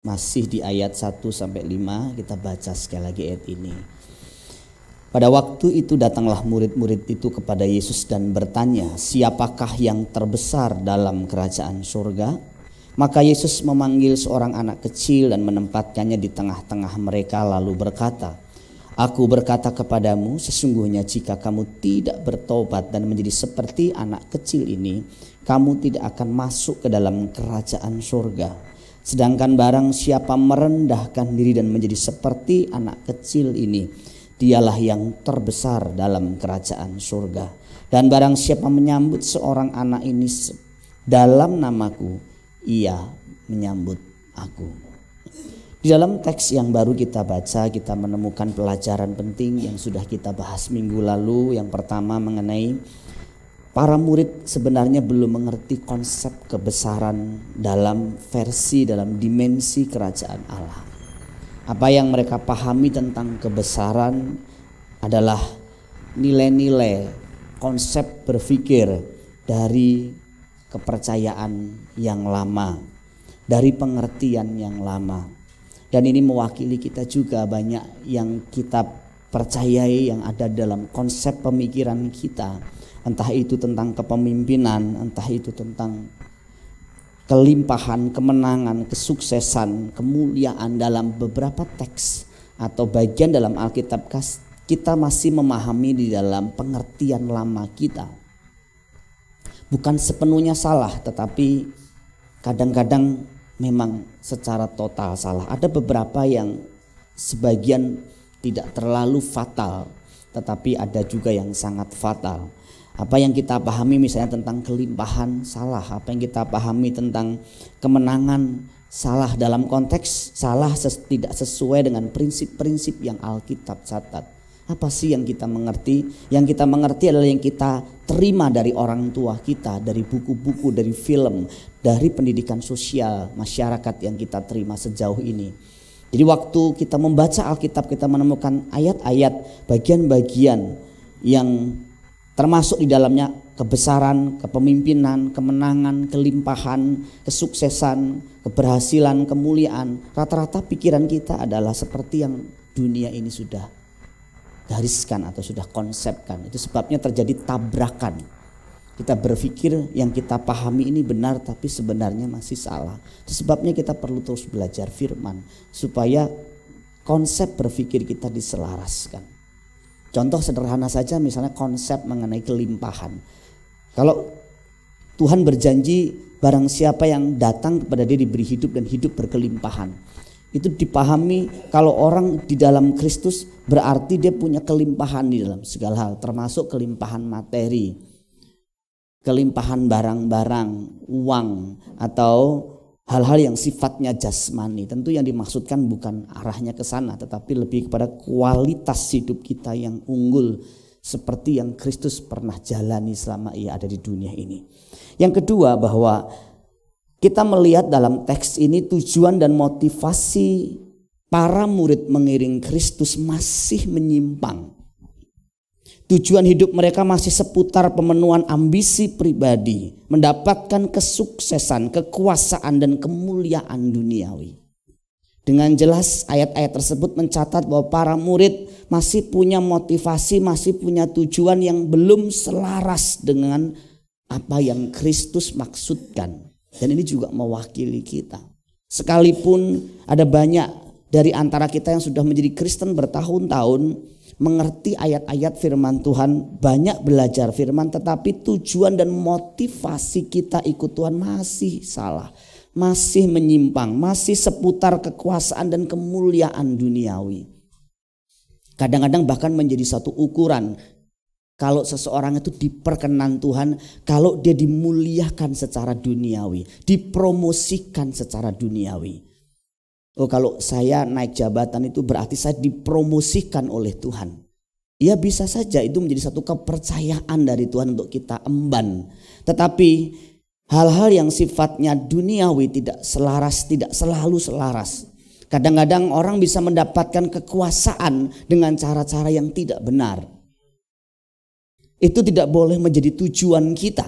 Masih di ayat 1-5, kita baca sekali lagi ayat ini. Pada waktu itu datanglah murid-murid itu kepada Yesus dan bertanya, siapakah yang terbesar dalam kerajaan surga? Maka Yesus memanggil seorang anak kecil dan menempatkannya di tengah-tengah mereka lalu berkata, Aku berkata kepadamu, sesungguhnya jika kamu tidak bertobat dan menjadi seperti anak kecil ini, kamu tidak akan masuk ke dalam kerajaan surga. Sedangkan barang siapa merendahkan diri dan menjadi seperti anak kecil ini, dialah yang terbesar dalam kerajaan surga. Dan barang siapa menyambut seorang anak ini dalam namaku, ia menyambut aku. Di dalam teks yang baru kita baca, kita menemukan pelajaran penting yang sudah kita bahas minggu lalu. Yang pertama mengenai para murid sebenarnya belum mengerti konsep kebesaran dalam dimensi kerajaan Allah. Apa yang mereka pahami tentang kebesaran adalah nilai-nilai konsep berpikir dari kepercayaan yang lama, dari pengertian yang lama. Dan ini mewakili kita juga, banyak yang kita percayai yang ada dalam konsep pemikiran kita. Entah itu tentang kepemimpinan, entah itu tentang kelimpahan, kemenangan, kesuksesan, kemuliaan dalam beberapa teks atau bagian dalam Alkitab, kita masih memahami di dalam pengertian lama kita. Bukan sepenuhnya salah, tetapi kadang-kadang memang secara total salah. Ada beberapa yang sebagian tidak terlalu fatal, tetapi ada juga yang sangat fatal. Apa yang kita pahami misalnya tentang kelimpahan salah, apa yang kita pahami tentang kemenangan salah, dalam konteks salah tidak sesuai dengan prinsip-prinsip yang Alkitab catat. Apa sih yang kita mengerti? Yang kita mengerti adalah yang kita terima dari orang tua kita, dari buku-buku, dari film, dari pendidikan sosial masyarakat yang kita terima sejauh ini. Jadi waktu kita membaca Alkitab, kita menemukan ayat-ayat, bagian-bagian yang termasuk di dalamnya kebesaran, kepemimpinan, kemenangan, kelimpahan, kesuksesan, keberhasilan, kemuliaan. Rata-rata pikiran kita adalah seperti yang dunia ini sudah gariskan atau sudah konsepkan. Itu sebabnya terjadi tabrakan. Kita berpikir yang kita pahami ini benar, tapi sebenarnya masih salah. Itu sebabnya kita perlu terus belajar firman supaya konsep berpikir kita diselaraskan. Contoh sederhana saja, misalnya konsep mengenai kelimpahan. Kalau Tuhan berjanji barang siapa yang datang kepada dia diberi hidup dan hidup berkelimpahan, itu dipahami kalau orang di dalam Kristus berarti dia punya kelimpahan di dalam segala hal, termasuk kelimpahan materi, kelimpahan barang-barang, uang, atau hal-hal yang sifatnya jasmani. Tentu yang dimaksudkan bukan arahnya ke sana, tetapi lebih kepada kualitas hidup kita yang unggul seperti yang Kristus pernah jalani selama ia ada di dunia ini. Yang kedua, bahwa kita melihat dalam teks ini tujuan dan motivasi para murid mengiring Kristus masih menyimpang. Tujuan hidup mereka masih seputar pemenuhan ambisi pribadi, mendapatkan kesuksesan, kekuasaan, dan kemuliaan duniawi. Dengan jelas ayat-ayat tersebut mencatat bahwa para murid masih punya motivasi, masih punya tujuan yang belum selaras dengan apa yang Kristus maksudkan. Dan ini juga mewakili kita. Sekalipun ada banyak dari antara kita yang sudah menjadi Kristen bertahun-tahun, mengerti ayat-ayat firman Tuhan, banyak belajar firman, tetapi tujuan dan motivasi kita ikut Tuhan masih salah, masih menyimpang, masih seputar kekuasaan dan kemuliaan duniawi. Kadang-kadang bahkan menjadi satu ukuran kalau seseorang itu diperkenan Tuhan, kalau dia dimuliakan secara duniawi, dipromosikan secara duniawi. Oh, kalau saya naik jabatan itu berarti saya dipromosikan oleh Tuhan. Ya bisa saja itu menjadi satu kepercayaan dari Tuhan untuk kita emban. Tetapi hal-hal yang sifatnya duniawi tidak selaras, tidak selalu selaras. Kadang-kadang orang bisa mendapatkan kekuasaan dengan cara-cara yang tidak benar. Itu tidak boleh menjadi tujuan kita.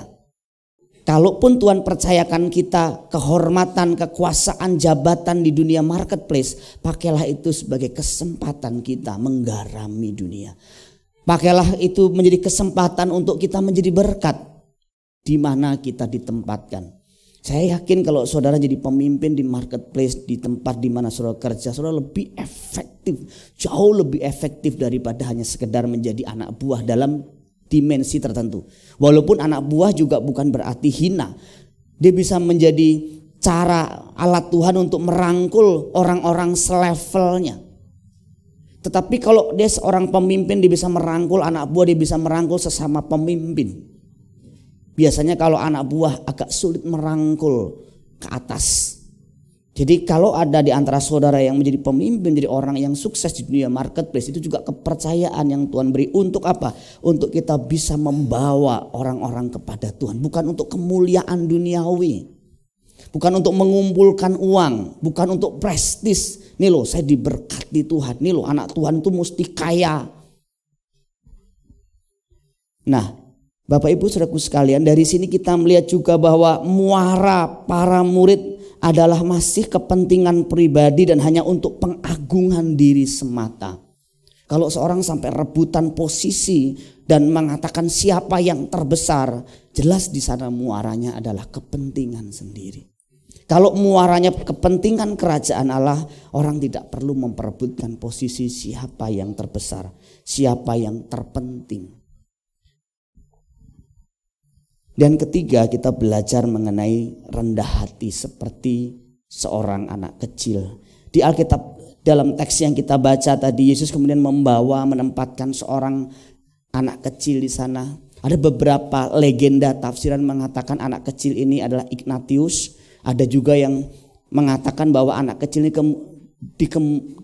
Kalaupun Tuhan percayakan kita kehormatan, kekuasaan, jabatan di dunia marketplace, pakailah itu sebagai kesempatan kita menggarami dunia. Pakailah itu menjadi kesempatan untuk kita menjadi berkat di mana kita ditempatkan. Saya yakin kalau saudara jadi pemimpin di marketplace, di tempat di mana saudara kerja, saudara lebih efektif, jauh lebih efektif daripada hanya sekedar menjadi anak buah dalam dimensi tertentu. Walaupun anak buah juga bukan berarti hina. Dia bisa menjadi cara alat Tuhan untuk merangkul orang-orang selevelnya. Tetapi kalau dia seorang pemimpin, dia bisa merangkul anak buah, dia bisa merangkul sesama pemimpin. Biasanya kalau anak buah agak sulit merangkul ke atas. Jadi kalau ada di antara saudara yang menjadi pemimpin, jadi orang yang sukses di dunia marketplace, itu juga kepercayaan yang Tuhan beri. Untuk apa? Untuk kita bisa membawa orang-orang kepada Tuhan. Bukan untuk kemuliaan duniawi, bukan untuk mengumpulkan uang, bukan untuk prestis. Nih loh, saya diberkati Tuhan. Nih loh, anak Tuhan itu mesti kaya. Nah, Bapak Ibu Saudaraku sekalian, dari sini kita melihat juga bahwa muara para murid adalah masih kepentingan pribadi dan hanya untuk pengagungan diri semata. Kalau seorang sampai rebutan posisi dan mengatakan siapa yang terbesar, jelas di sana muaranya adalah kepentingan sendiri. Kalau muaranya kepentingan kerajaan Allah, orang tidak perlu memperebutkan posisi siapa yang terbesar, siapa yang terpenting. Dan ketiga, kita belajar mengenai rendah hati seperti seorang anak kecil. Di Alkitab dalam teks yang kita baca tadi, Yesus kemudian menempatkan seorang anak kecil di sana. Ada beberapa legenda tafsiran mengatakan anak kecil ini adalah Ignatius. Ada juga yang mengatakan bahwa anak kecil ini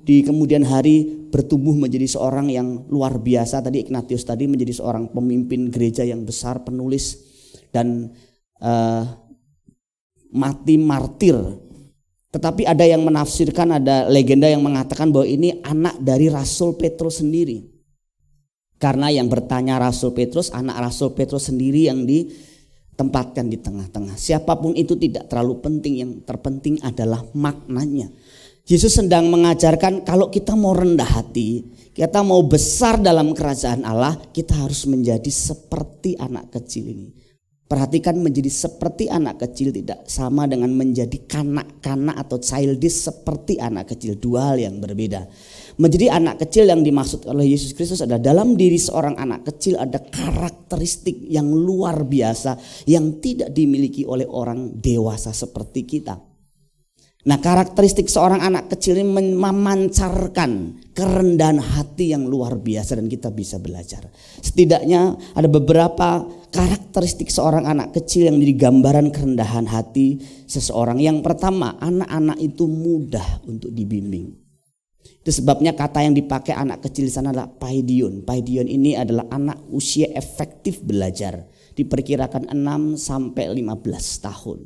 di kemudian hari bertumbuh menjadi seorang yang luar biasa. Tadi Ignatius tadi menjadi seorang pemimpin gereja yang besar, penulis, dan mati martir. Tetapi ada yang menafsirkan, ada legenda yang mengatakan bahwa ini anak dari Rasul Petrus sendiri. Karena yang bertanya Rasul Petrus, anak Rasul Petrus sendiri yang ditempatkan di tengah-tengah. Siapapun itu tidak terlalu penting, yang terpenting adalah maknanya. Yesus sedang mengajarkan kalau kita mau rendah hati, kita mau besar dalam kerajaan Allah, kita harus menjadi seperti anak kecil ini. Perhatikan, menjadi seperti anak kecil tidak sama dengan menjadi kanak-kanak atau childish seperti anak kecil. Dua hal yang berbeda. Menjadi anak kecil yang dimaksud oleh Yesus Kristus adalah dalam diri seorang anak kecil ada karakteristik yang luar biasa yang tidak dimiliki oleh orang dewasa seperti kita. Nah, karakteristik seorang anak kecil ini memancarkan kerendahan hati yang luar biasa dan kita bisa belajar. Setidaknya ada beberapa karakteristik seorang anak kecil yang menjadi gambaran kerendahan hati seseorang. Yang pertama, anak-anak itu mudah untuk dibimbing. Itu sebabnya kata yang dipakai anak kecil di sana adalah paidion. Paidion ini adalah anak usia efektif belajar. Diperkirakan 6 sampai 15 tahun.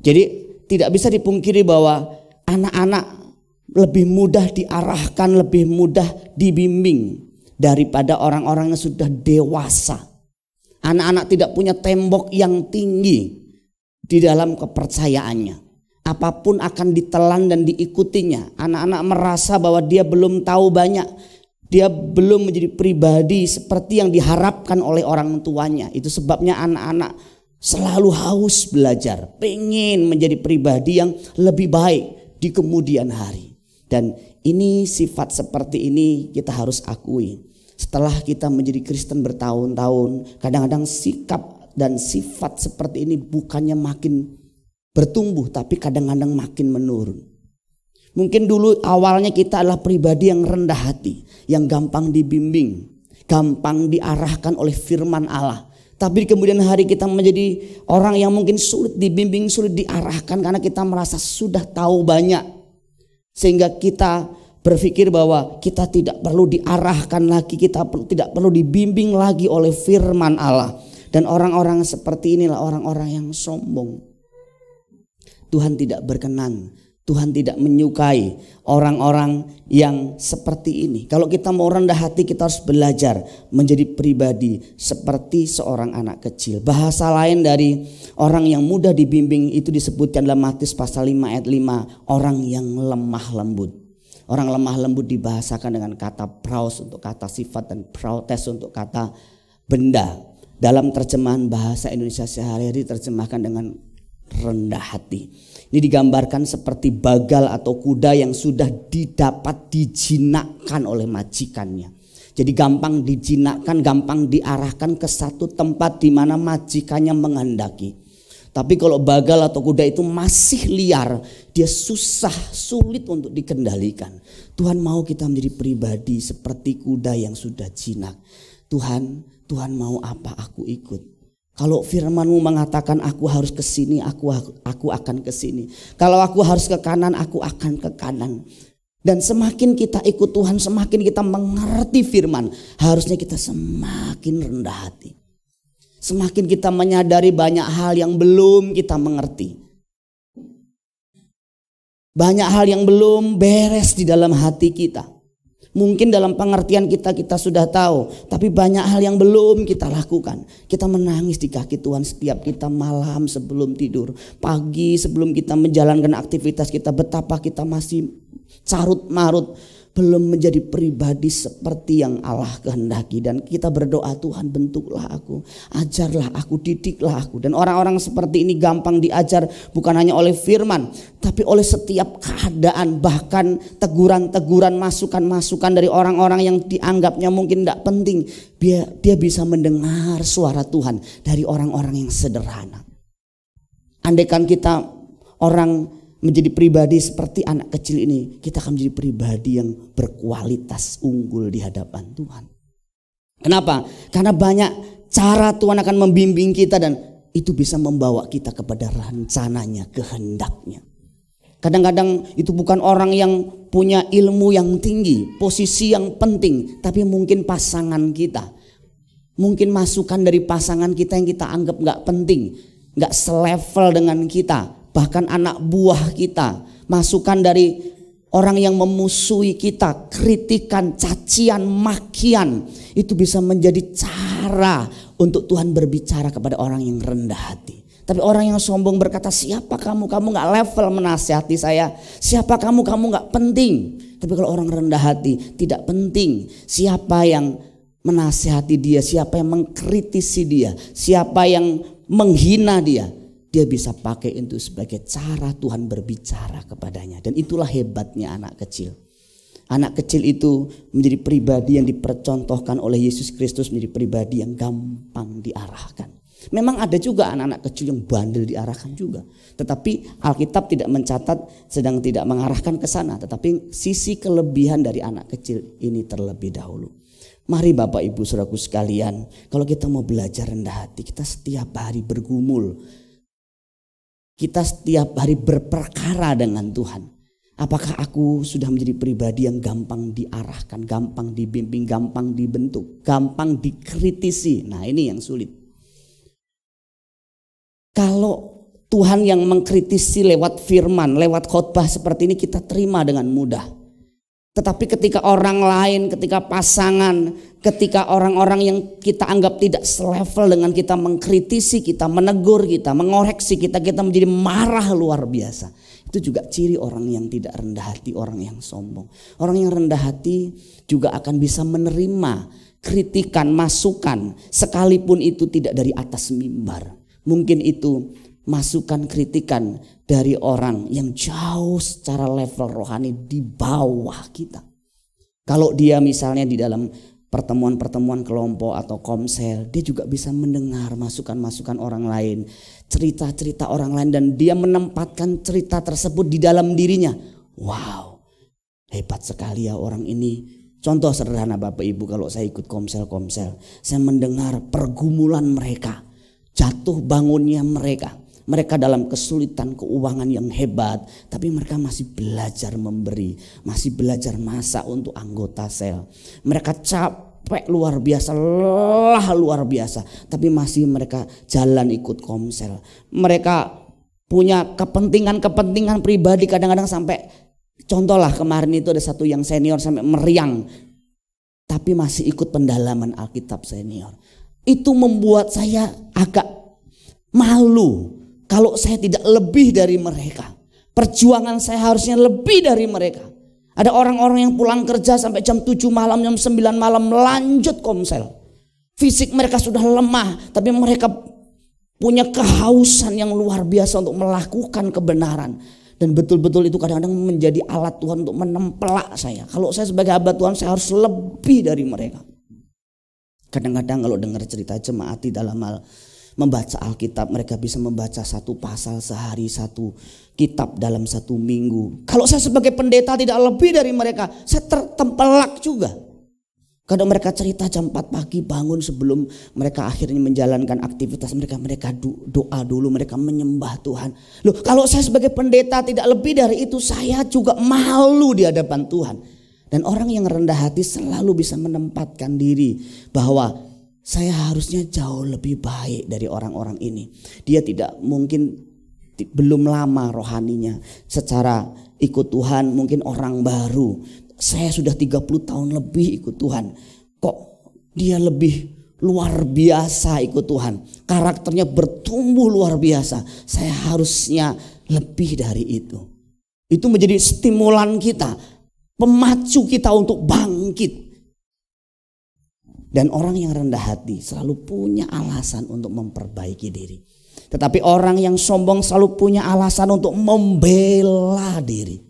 Jadi tidak bisa dipungkiri bahwa anak-anak lebih mudah diarahkan, lebih mudah dibimbing daripada orang-orang yang sudah dewasa. Anak-anak tidak punya tembok yang tinggi di dalam kepercayaannya. Apapun akan ditelan dan diikutinya. Anak-anak merasa bahwa dia belum tahu banyak. Dia belum menjadi pribadi seperti yang diharapkan oleh orang tuanya. Itu sebabnya anak-anak selalu haus belajar, pengen menjadi pribadi yang lebih baik di kemudian hari. Dan ini sifat seperti ini kita harus akui. Setelah kita menjadi Kristen bertahun-tahun, kadang-kadang sikap dan sifat seperti ini bukannya makin bertumbuh, tapi kadang-kadang makin menurun. Mungkin dulu awalnya kita adalah pribadi yang rendah hati, yang gampang dibimbing, gampang diarahkan oleh firman Allah. Tapi kemudian hari kita menjadi orang yang mungkin sulit dibimbing, sulit diarahkan karena kita merasa sudah tahu banyak. Sehingga kita berpikir bahwa kita tidak perlu diarahkan lagi, kita tidak perlu dibimbing lagi oleh firman Allah. Dan orang-orang seperti inilah orang-orang yang sombong. Tuhan tidak berkenan Tuhan tidak menyukai orang-orang yang seperti ini. Kalau kita mau rendah hati, kita harus belajar menjadi pribadi seperti seorang anak kecil. Bahasa lain dari orang yang mudah dibimbing itu disebutkan dalam Matius pasal 5 ayat 5, orang yang lemah lembut. Orang lemah lembut dibahasakan dengan kata praus untuk kata sifat dan protes untuk kata benda. Dalam terjemahan bahasa Indonesia sehari-hari terjemahkan dengan rendah hati. Ini digambarkan seperti bagal atau kuda yang sudah dijinakkan oleh majikannya. Jadi gampang dijinakkan, gampang diarahkan ke satu tempat di mana majikannya menghendaki. Tapi kalau bagal atau kuda itu masih liar, dia sulit untuk dikendalikan. Tuhan mau kita menjadi pribadi seperti kuda yang sudah jinak. Tuhan mau apa aku ikut. Kalau firman-Mu mengatakan aku harus ke sini, aku akan ke sini. Kalau aku harus ke kanan, aku akan ke kanan. Dan semakin kita ikut Tuhan, semakin kita mengerti firman, harusnya kita semakin rendah hati. Semakin kita menyadari banyak hal yang belum kita mengerti. Banyak hal yang belum beres di dalam hati kita. Mungkin dalam pengertian kita sudah tahu, tapi banyak hal yang belum kita lakukan. Kita menangis di kaki Tuhan setiap kita malam sebelum tidur. Pagi sebelum kita menjalankan aktivitas kita, betapa kita masih carut marut. Belum menjadi pribadi seperti yang Allah kehendaki. Dan kita berdoa, Tuhan bentuklah aku, ajarlah aku, didiklah aku. Dan orang-orang seperti ini gampang diajar bukan hanya oleh firman, tapi oleh setiap keadaan. Bahkan teguran-teguran, masukan-masukan dari orang-orang yang dianggapnya mungkin tidak penting. Dia bisa mendengar suara Tuhan dari orang-orang yang sederhana. Andaikan kita orang menjadi pribadi seperti anak kecil ini, kita akan menjadi pribadi yang berkualitas unggul di hadapan Tuhan. Kenapa? Karena banyak cara Tuhan akan membimbing kita dan itu bisa membawa kita kepada rencananya, kehendaknya. Kadang-kadang itu bukan orang yang punya ilmu yang tinggi, posisi yang penting, tapi mungkin pasangan kita. Mungkin masukan dari pasangan kita yang kita anggap gak penting, gak selevel dengan kita. Bahkan anak buah kita, masukan dari orang yang memusuhi kita, kritikan, cacian, makian, itu bisa menjadi cara untuk Tuhan berbicara kepada orang yang rendah hati. Tapi orang yang sombong berkata, siapa kamu? Kamu gak level menasihati saya. Siapa kamu? Kamu gak penting. Tapi kalau orang rendah hati, tidak penting siapa yang menasihati dia, siapa yang mengkritisi dia, siapa yang menghina dia. Dia bisa pakai itu sebagai cara Tuhan berbicara kepadanya. Dan itulah hebatnya anak kecil. Anak kecil itu menjadi pribadi yang dipercontohkan oleh Yesus Kristus, menjadi pribadi yang gampang diarahkan. Memang ada juga anak-anak kecil yang bandel diarahkan juga. Tetapi Alkitab tidak mencatat sedang tidak mengarahkan ke sana. Tetapi sisi kelebihan dari anak kecil ini terlebih dahulu. Mari Bapak Ibu Saudaraku sekalian, kalau kita mau belajar rendah hati, kita setiap hari bergumul. Kita setiap hari berperkara dengan Tuhan. Apakah aku sudah menjadi pribadi yang gampang diarahkan, gampang dibimbing, gampang dibentuk, gampang dikritisi? Nah, ini yang sulit. Kalau Tuhan yang mengkritisi lewat firman, lewat khotbah seperti ini kita terima dengan mudah. Tetapi ketika orang lain, ketika pasangan, ketika orang-orang yang kita anggap tidak selevel dengan kita mengkritisi kita, menegur kita, mengoreksi kita menjadi marah luar biasa. Itu juga ciri orang yang tidak rendah hati, orang yang sombong. Orang yang rendah hati juga akan bisa menerima kritikan, masukan, sekalipun itu tidak dari atas mimbar. Mungkin itu masukan kritikan dari orang yang jauh secara level rohani di bawah kita. Kalau dia misalnya di dalam pertemuan-pertemuan kelompok atau komsel, dia juga bisa mendengar masukan-masukan orang lain, cerita-cerita orang lain, dan dia menempatkan cerita tersebut di dalam dirinya. Wow, hebat sekali ya orang ini. Contoh sederhana Bapak Ibu, kalau saya ikut komsel-komsel, saya mendengar pergumulan mereka, jatuh bangunnya mereka. Mereka dalam kesulitan keuangan yang hebat, tapi mereka masih belajar memberi, masih belajar masak untuk anggota sel. Mereka capek luar biasa, lelah luar biasa, tapi masih mereka jalan ikut komsel. Mereka punya kepentingan pribadi, kadang-kadang sampai contoh lah kemarin itu ada satu yang senior sampai meriang, tapi masih ikut pendalaman Alkitab senior. Itu membuat saya agak malu kalau saya tidak lebih dari mereka. Perjuangan saya harusnya lebih dari mereka. Ada orang-orang yang pulang kerja sampai jam 7 malam, jam 9 malam lanjut komsel. Fisik mereka sudah lemah, tapi mereka punya kehausan yang luar biasa untuk melakukan kebenaran. Dan betul-betul itu kadang-kadang menjadi alat Tuhan untuk menempelak saya. Kalau saya sebagai hamba Tuhan, saya harus lebih dari mereka. Kadang-kadang kalau dengar cerita jemaat di dalam hal membaca Alkitab, mereka bisa membaca satu pasal sehari, satu kitab dalam satu minggu. Kalau saya sebagai pendeta tidak lebih dari mereka, saya tertempelak juga. Kadang mereka cerita jam 4 pagi bangun sebelum mereka akhirnya menjalankan aktivitas mereka. Mereka doa dulu, mereka menyembah Tuhan. Loh, kalau saya sebagai pendeta tidak lebih dari itu, saya juga malu di hadapan Tuhan. Dan orang yang rendah hati selalu bisa menempatkan diri bahwa saya harusnya jauh lebih baik dari orang-orang ini. Dia tidak mungkin belum lama rohaninya. Secara ikut Tuhan mungkin orang baru. Saya sudah 30 tahun lebih ikut Tuhan. Kok dia lebih luar biasa ikut Tuhan. Karakternya bertumbuh luar biasa. Saya harusnya lebih dari itu. Itu menjadi stimulan kita. Pemacu kita untuk bangkit. Dan orang yang rendah hati selalu punya alasan untuk memperbaiki diri. Tetapi orang yang sombong selalu punya alasan untuk membela diri.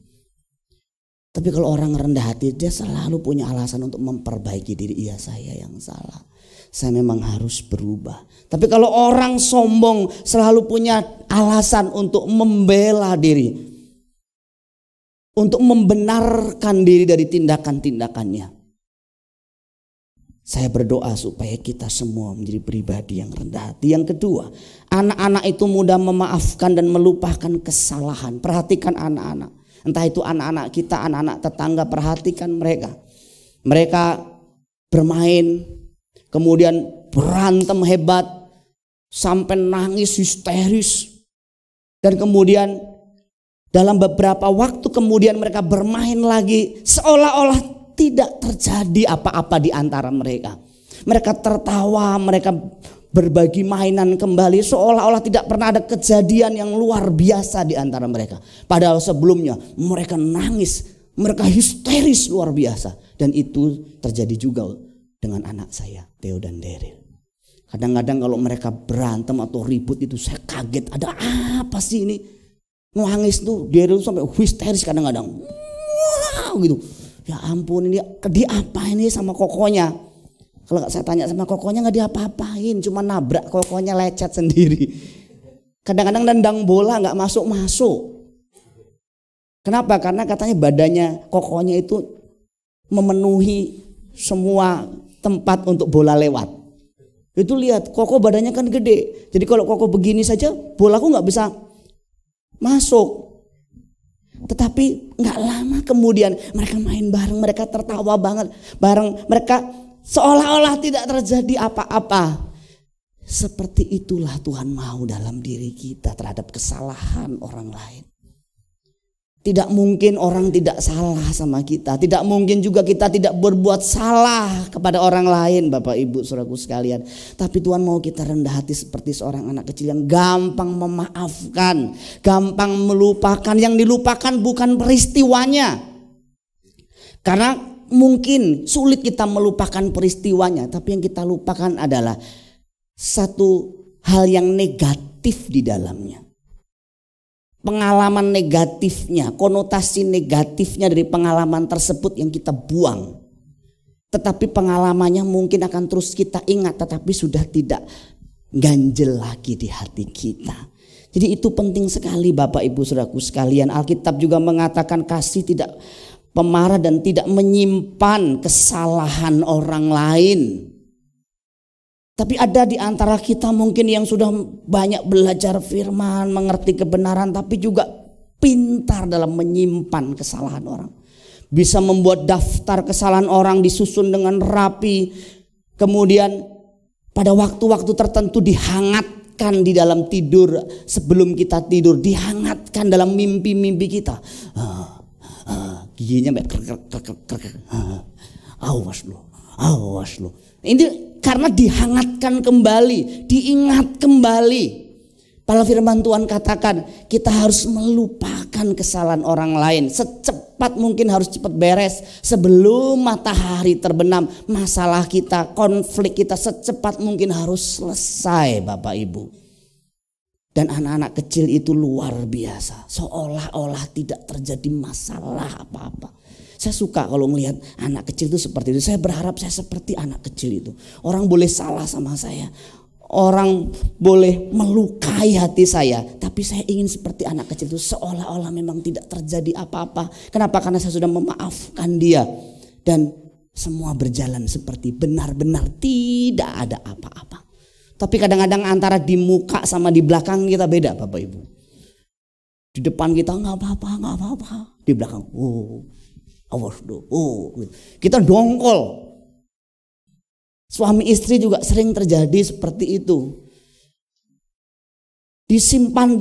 Tapi kalau orang rendah hati, dia selalu punya alasan untuk memperbaiki diri. Iya, saya yang salah. Saya memang harus berubah. Tapi kalau orang sombong selalu punya alasan untuk membela diri. Untuk membenarkan diri dari tindakan-tindakannya. Saya berdoa supaya kita semua menjadi pribadi yang rendah hati. Yang kedua, anak-anak itu mudah memaafkan dan melupakan kesalahan. Perhatikan anak-anak. Entah itu anak-anak kita, anak-anak tetangga, perhatikan mereka. Mereka bermain, kemudian berantem hebat, sampai nangis histeris. Dan kemudian dalam beberapa waktu kemudian mereka bermain lagi seolah-olah tidak terjadi apa-apa di antara mereka. Mereka tertawa, mereka berbagi mainan kembali seolah-olah tidak pernah ada kejadian yang luar biasa di antara mereka. Padahal sebelumnya mereka nangis, mereka histeris luar biasa. Dan itu terjadi juga dengan anak saya, Theo dan Daryl. Kadang-kadang kalau mereka berantem atau ribut itu saya kaget, ada apa sih ini? Nangis tuh, Daryl sampai histeris kadang-kadang. Wow gitu. Ya ampun, ini diapain ini sama kokonya. Kalau saya tanya sama kokonya nggak diapa-apain, cuma nabrak kokonya lecet sendiri. Kadang-kadang nendang bola nggak masuk-masuk. Kenapa? Karena katanya badannya kokonya itu memenuhi semua tempat untuk bola lewat. Itu lihat, koko badannya kan gede. Jadi kalau koko begini saja, bolaku nggak bisa masuk. Tetapi gak lama kemudian mereka main bareng, mereka tertawa banget bareng, mereka seolah-olah tidak terjadi apa-apa. Seperti itulah Tuhan mau dalam diri kita terhadap kesalahan orang lain. Tidak mungkin orang tidak salah sama kita. Tidak mungkin juga kita tidak berbuat salah kepada orang lain, Bapak Ibu saudaraku sekalian. Tapi Tuhan mau kita rendah hati seperti seorang anak kecil yang gampang memaafkan, gampang melupakan. Yang dilupakan bukan peristiwanya. Karena mungkin sulit kita melupakan peristiwanya, tapi yang kita lupakan adalah satu hal yang negatif di dalamnya. Pengalaman negatifnya, konotasi negatifnya dari pengalaman tersebut yang kita buang. Tetapi pengalamannya mungkin akan terus kita ingat, tetapi sudah tidak ganjel lagi di hati kita. Jadi itu penting sekali Bapak Ibu Saudaraku sekalian. Alkitab juga mengatakan kasih tidak pemarah dan tidak menyimpan kesalahan orang lain. Tapi ada di antara kita mungkin yang sudah banyak belajar firman, mengerti kebenaran, tapi juga pintar dalam menyimpan kesalahan orang. Bisa membuat daftar kesalahan orang disusun dengan rapi. Kemudian pada waktu-waktu tertentu dihangatkan dihangatkan di dalam tidur, sebelum kita tidur, dihangatkan dalam mimpi-mimpi kita. Giginya awas lo. Ini karena dihangatkan kembali, diingat kembali. Pada firman Tuhan katakan kita harus melupakan kesalahan orang lain. Secepat mungkin harus cepat beres sebelum matahari terbenam. Masalah kita, konflik kita secepat mungkin harus selesai, Bapak Ibu. Dan anak-anak kecil itu luar biasa. Seolah-olah tidak terjadi masalah apa-apa. Saya suka kalau melihat anak kecil itu seperti itu. Saya berharap saya seperti anak kecil itu. Orang boleh salah sama saya. Orang boleh melukai hati saya, tapi saya ingin seperti anak kecil itu, seolah-olah memang tidak terjadi apa-apa. Kenapa? Karena saya sudah memaafkan dia. Dan semua berjalan seperti benar-benar tidak ada apa-apa. Tapi kadang-kadang antara di muka sama di belakang kita beda, Bapak Ibu. Di depan kita nggak apa-apa. Di belakang, awas dong. Kita dongkol. Suami istri juga sering terjadi seperti itu. Disimpan,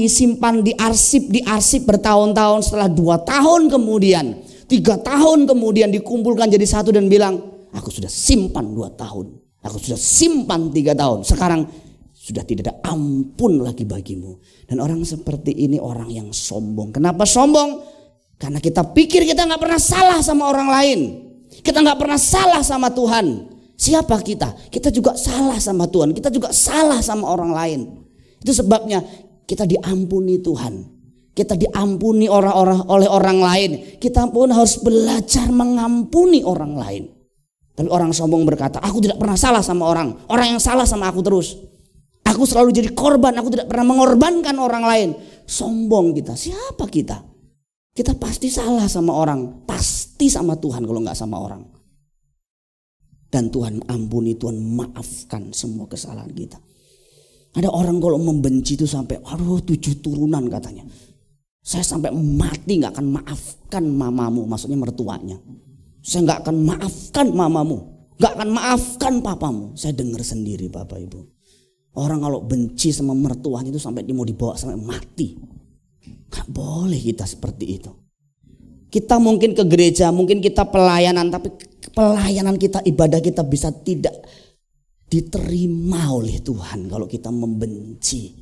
diarsip bertahun-tahun. Setelah 2 tahun kemudian, 3 tahun kemudian dikumpulkan jadi satu dan bilang, aku sudah simpan 2 tahun. Aku sudah simpan 3 tahun. Sekarang sudah tidak ada ampun lagi bagimu. Dan orang seperti ini orang yang sombong. Kenapa sombong? Karena kita pikir kita gak pernah salah sama orang lain. Kita gak pernah salah sama Tuhan. Siapa kita? Kita juga salah sama Tuhan. Kita juga salah sama orang lain. Itu sebabnya kita diampuni Tuhan. Kita diampuni oleh orang lain. Kita pun harus belajar mengampuni orang lain. Tapi orang sombong berkata, aku tidak pernah salah sama orang. Orang yang salah sama aku terus. Aku selalu jadi korban. Aku tidak pernah mengorbankan orang lain. Sombong kita. Siapa kita? Kita pasti salah sama orang. Pasti sama Tuhan kalau nggak sama orang. Dan Tuhan ampuni, Tuhan maafkan semua kesalahan kita. Ada orang kalau membenci itu sampai 7 turunan katanya. Saya sampai mati gak akan maafkan mamamu, maksudnya mertuanya. Saya gak akan maafkan mamamu, gak akan maafkan papamu. Saya dengar sendiri Bapak Ibu. Orang kalau benci sama mertuanya itu sampai dia mau dibawa sampai mati. Gak boleh kita seperti itu. Kita mungkin ke gereja, mungkin kita pelayanan, tapi pelayanan kita, ibadah kita bisa tidak diterima oleh Tuhan kalau kita membenci.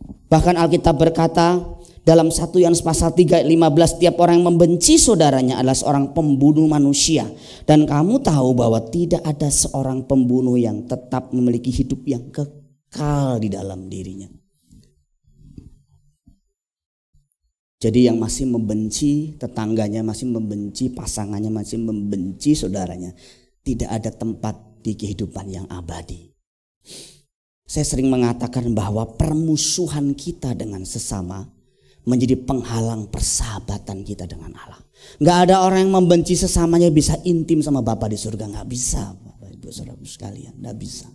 Bahkan Alkitab berkata dalam 1 Yohanes pasal 3 ayat 15, tiap orang yang membenci saudaranya adalah seorang pembunuh manusia. Dan kamu tahu bahwa tidak ada seorang pembunuh yang tetap memiliki hidup yang kekal di dalam dirinya. Jadi yang masih membenci tetangganya, masih membenci pasangannya, masih membenci saudaranya, tidak ada tempat di kehidupan yang abadi. Saya sering mengatakan bahwa permusuhan kita dengan sesama menjadi penghalang persahabatan kita dengan Allah. Gak ada orang yang membenci sesamanya bisa intim sama Bapa di surga. Gak bisa, Bapak Ibu Saudara sekalian, gak bisa.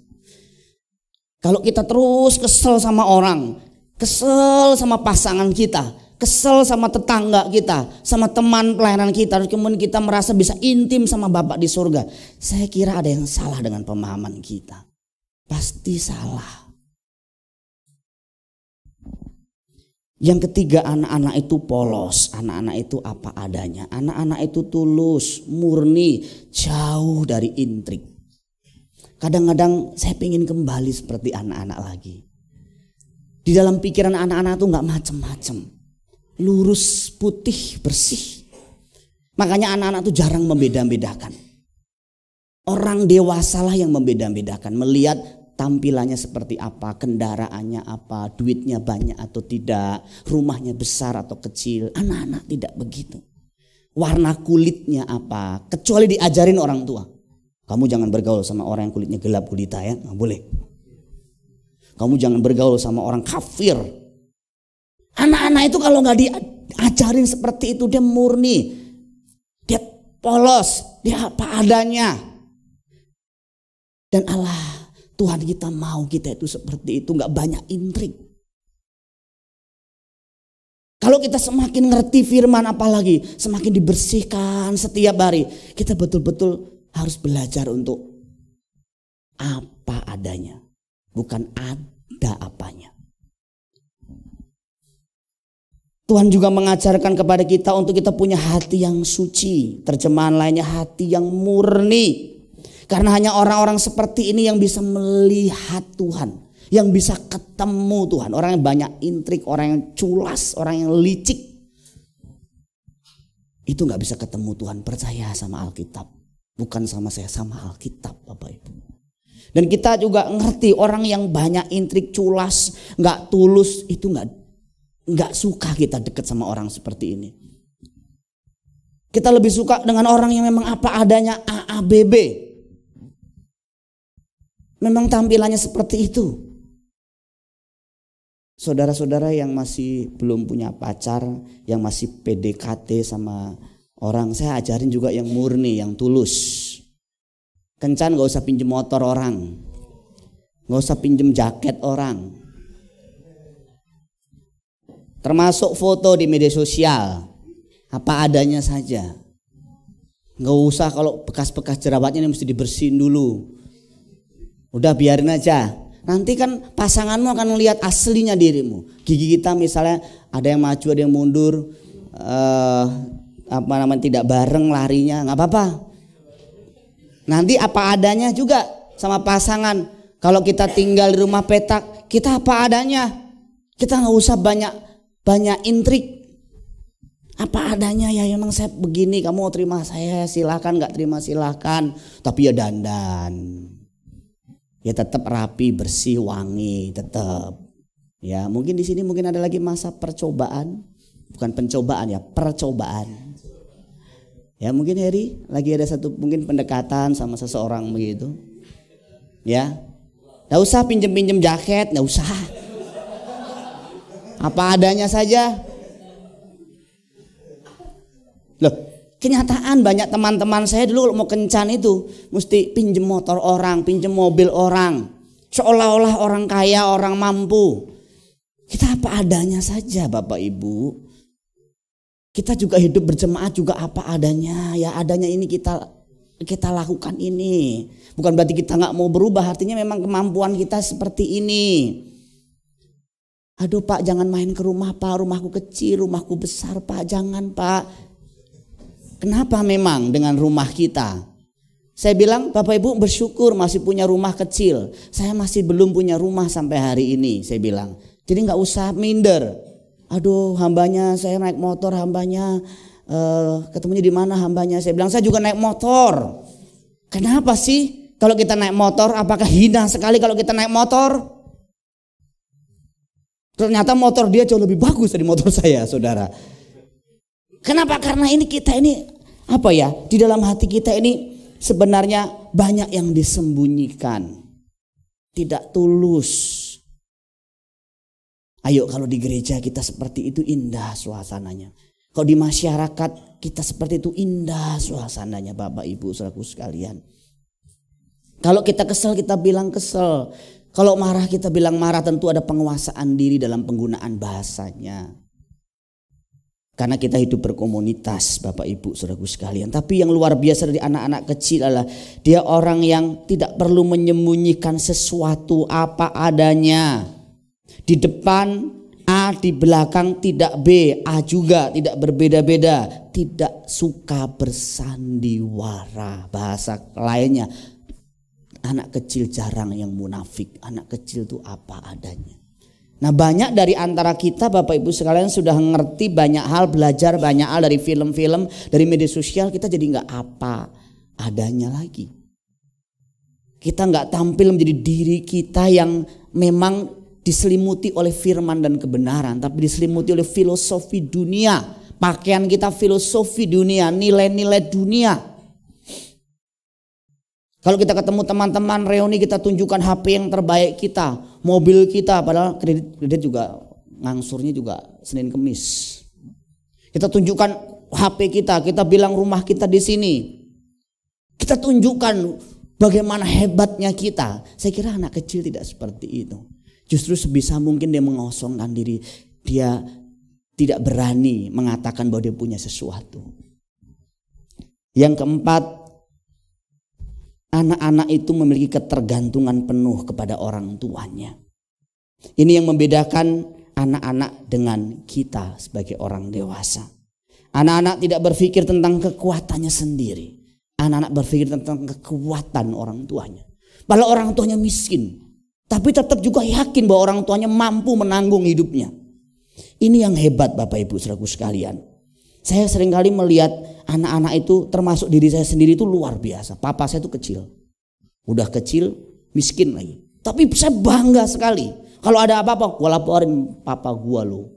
Kalau kita terus kesel sama orang, kesel sama pasangan kita, kesel sama tetangga kita, sama teman pelayanan kita, terus kemudian kita merasa bisa intim sama Bapa di surga. Saya kira ada yang salah dengan pemahaman kita. Pasti salah. Yang ketiga, anak-anak itu polos. Anak-anak itu apa adanya. Anak-anak itu tulus, murni, jauh dari intrik. Kadang-kadang saya ingin kembali seperti anak-anak lagi. Di dalam pikiran anak-anak itu gak macem-macem. Lurus, putih, bersih. Makanya anak-anak itu jarang membeda-bedakan. Orang dewasalah yang membeda-bedakan. Melihat tampilannya seperti apa, kendaraannya apa, duitnya banyak atau tidak, rumahnya besar atau kecil. Anak-anak tidak begitu. Warna kulitnya apa, kecuali diajarin orang tua. Kamu jangan bergaul sama orang yang kulitnya gelap gulita ya, nggak boleh. Kamu jangan bergaul sama orang kafir. Anak-anak itu kalau nggak diajarin seperti itu, dia murni, dia polos, dia apa adanya. Dan Allah, Tuhan kita mau kita itu seperti itu, nggak banyak intrik. Kalau kita semakin ngerti firman, apalagi semakin dibersihkan setiap hari, kita betul-betul harus belajar untuk apa adanya, bukan ada apanya. Tuhan juga mengajarkan kepada kita untuk kita punya hati yang suci. Terjemahan lainnya hati yang murni. Karena hanya orang-orang seperti ini yang bisa melihat Tuhan. Yang bisa ketemu Tuhan. Orang yang banyak intrik, orang yang culas, orang yang licik. Itu gak bisa ketemu Tuhan. Percaya sama Alkitab. Bukan sama saya, sama Alkitab Bapak Ibu. Dan kita juga ngerti orang yang banyak intrik, culas, gak tulus. Itu gak suka kita dekat sama orang seperti ini. Kita lebih suka dengan orang yang memang apa adanya, AABB. Memang tampilannya seperti itu. Saudara-saudara yang masih belum punya pacar, yang masih PDKT sama orang, saya ajarin juga yang murni, yang tulus. Kencan gak usah pinjem motor orang, gak usah pinjem jaket orang. Termasuk foto di media sosial, apa adanya saja. Gak usah kalau bekas-bekas jerawatnya ini mesti dibersihin dulu. Udah biarin aja. Nanti kan pasanganmu akan melihat aslinya dirimu. Gigi kita misalnya ada yang maju, ada yang mundur, tidak bareng larinya, nggak apa-apa. Nanti apa adanya juga sama pasangan. Kalau kita tinggal di rumah petak, kita apa adanya. Kita nggak usah banyak intrik. Apa adanya ya, emang saya begini, kamu mau terima saya silakan, nggak terima silakan. Tapi ya dandan. Ya tetap rapi, bersih, wangi, tetap. Ya mungkin di sini mungkin ada lagi masa percobaan, bukan pencobaan ya, percobaan. Ya mungkin Heri lagi ada satu mungkin pendekatan sama seseorang begitu. Ya, nggak usah pinjem jaket, nggak usah. Apa adanya saja. Loh, kenyataan banyak teman-teman saya dulu mau kencan itu mesti pinjem motor orang, pinjem mobil orang, seolah-olah orang kaya, orang mampu. Kita apa adanya saja Bapak Ibu. Kita juga hidup berjemaat juga apa adanya. Ya adanya ini kita lakukan ini. Bukan berarti kita nggak mau berubah, artinya memang kemampuan kita seperti ini. Aduh Pak, jangan main ke rumah Pak, rumahku kecil, rumahku besar Pak, jangan Pak. Kenapa memang dengan rumah kita? Saya bilang Bapak Ibu bersyukur masih punya rumah kecil. Saya masih belum punya rumah sampai hari ini, saya bilang. Jadi gak usah minder. Aduh hambanya, saya naik motor hambanya. Ketemunya di mana hambanya? Saya bilang saya juga naik motor. Kenapa sih kalau kita naik motor? Apakah hina sekali kalau kita naik motor? Ternyata motor dia jauh lebih bagus dari motor saya, saudara. Kenapa? Karena kita ini apa ya? Di dalam hati kita ini sebenarnya banyak yang disembunyikan. Tidak tulus. Ayo kalau di gereja kita seperti itu indah suasananya. Kalau di masyarakat kita seperti itu indah suasananya Bapak Ibu saudaraku sekalian. Kalau kita kesel kita bilang kesel. Kalau marah kita bilang marah, tentu ada penguasaan diri dalam penggunaan bahasanya. Karena kita hidup berkomunitas Bapak Ibu saudaraku sekalian. Tapi yang luar biasa dari anak-anak kecil adalah dia orang yang tidak perlu menyembunyikan sesuatu apa adanya. Di depan A, di belakang tidak B, A juga tidak berbeda-beda. Tidak suka bersandiwara. Bahasa lainnya, anak kecil jarang yang munafik. Anak kecil itu apa adanya. Nah banyak dari antara kita Bapak Ibu sekalian sudah ngerti banyak hal, belajar banyak hal dari film-film, dari media sosial. Kita jadi gak apa adanya lagi. Kita gak tampil menjadi diri kita yang memang diselimuti oleh firman dan kebenaran, tapi diselimuti oleh filosofi dunia. Pakaian kita filosofi dunia, nilai-nilai dunia. Kalau kita ketemu teman-teman reuni kita tunjukkan HP yang terbaik kita, mobil kita, padahal kredit juga ngangsurnya juga Senin Kemis. Kita tunjukkan HP kita bilang rumah kita di sini. Kita tunjukkan bagaimana hebatnya kita. Saya kira anak kecil tidak seperti itu. Justru sebisa mungkin dia mengosongkan diri, dia tidak berani mengatakan bahwa dia punya sesuatu. Yang keempat, anak-anak itu memiliki ketergantungan penuh kepada orang tuanya. Ini yang membedakan anak-anak dengan kita sebagai orang dewasa. Anak-anak tidak berpikir tentang kekuatannya sendiri. Anak-anak berpikir tentang kekuatan orang tuanya. Padahal orang tuanya miskin, tapi tetap juga yakin bahwa orang tuanya mampu menanggung hidupnya. Ini yang hebat Bapak Ibu saudaraku sekalian. Saya seringkali melihat anak-anak itu, termasuk diri saya sendiri, itu luar biasa. Papa saya itu kecil. Udah kecil, miskin lagi. Tapi saya bangga sekali. Kalau ada apa-apa, gua laporin papa gua lo.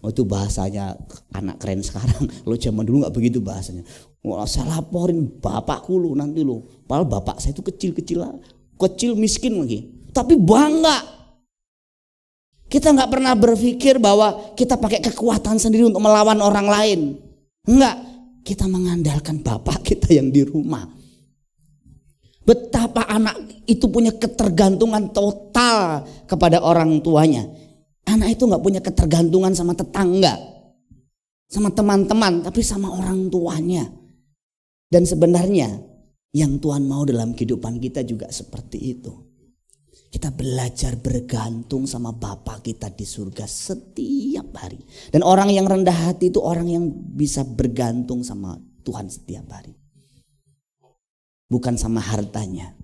Oh, itu bahasanya anak keren sekarang. Lo zaman dulu gak begitu bahasanya. Wah, saya laporin bapakku lo nanti lo. Padahal bapak saya itu kecil miskin lagi. Tapi bangga. Kita gak pernah berpikir bahwa kita pakai kekuatan sendiri untuk melawan orang lain. Enggak. Kita mengandalkan bapak kita yang di rumah. Betapa anak itu punya ketergantungan total kepada orang tuanya. Anak itu gak punya ketergantungan sama tetangga, sama teman-teman, tapi sama orang tuanya. Dan sebenarnya yang Tuhan mau dalam kehidupan kita juga seperti itu. Kita belajar bergantung sama Bapa kita di surga setiap hari. Dan orang yang rendah hati itu orang yang bisa bergantung sama Tuhan setiap hari. Bukan sama hartanya.